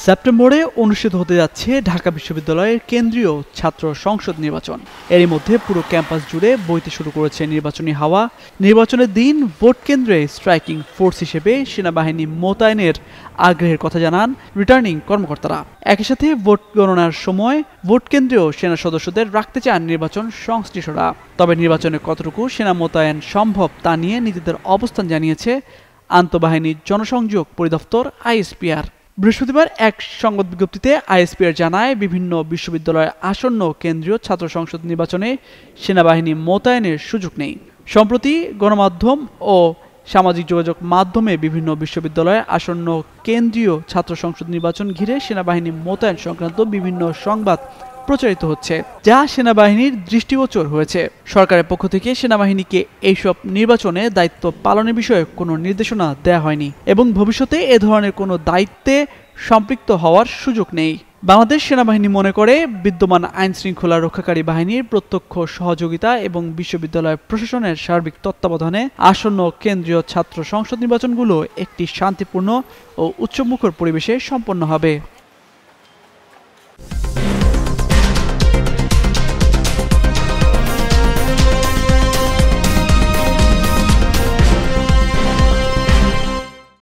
সেপ্টেম্বরে অনুষ্ঠিত হতে যাচ্ছে ঢাকা বিশ্ববিদ্যালয়ের কেন্দ্রীয় ছাত্র সংসদ নির্বাচন। এরই মধ্যে পুরো ক্যাম্পাস জুড়ে বইতে শুরু করেছে নির্বাচনী হাওয়া। নির্বাচনের দিন ভোট কেন্দ্রে স্ট্রাইকিং ফোর্স হিসেবে সেনাবাহিনী মোতায়েনের আগ্রহের কথা জানান রিটার্নিং কর্মকর্তারা। একই সাথে ভোট গণনার সময় ভোট কেন্দ্রেও সেনা সদস্যদের রাখতে চান নির্বাচন সংশ্লিষ্টরা। তবে নির্বাচনে কতটুকু সেনা মোতায়েন সম্ভব তা নিয়ে নিজেদের অবস্থান জানিয়েছে আন্তঃবাহিনী জনসংযোগ পরিদপ্তর আইএসপিআর। বৃহস্পতিবার এক সংবাদ বিজ্ঞপ্তিতে আইএসপিআর জানায়, বিভিন্ন বিশ্ববিদ্যালয়ের আসন্ন কেন্দ্রীয় ছাত্র সংসদ নির্বাচনে সেনাবাহিনী মোতায়েনের সুযোগ নেই। সম্প্রতি গণমাধ্যম ও সামাজিক যোগাযোগ মাধ্যমে বিভিন্ন বিশ্ববিদ্যালয়ে আসন্ন কেন্দ্রীয় ছাত্র সংসদ নির্বাচন ঘিরে সেনাবাহিনী মোতায়েন সংক্রান্ত বিভিন্ন সংবাদ প্রচারিত হচ্ছে, যা সেনাবাহিনীর দৃষ্টিগোচর হয়েছে। সরকারের পক্ষ থেকে সেনাবাহিনীকে এইসব নির্বাচনে দায়িত্ব পালনের বিষয়ে কোনো নির্দেশনা দেওয়া হয়নি এবং ভবিষ্যতে এ ধরনের কোনো দায়িত্বে সম্পৃক্ত হওয়ার সুযোগ নেই। বাংলাদেশ সেনাবাহিনী মনে করে, বিদ্যমান আইন শৃঙ্খলা রক্ষাকারী বাহিনীর প্রত্যক্ষ সহযোগিতা এবং বিশ্ববিদ্যালয় প্রশাসনের সার্বিক তত্ত্বাবধানে আসন্ন কেন্দ্রীয় ছাত্র সংসদ নির্বাচনগুলো একটি শান্তিপূর্ণ ও উচ্চমুখর পরিবেশে সম্পন্ন হবে।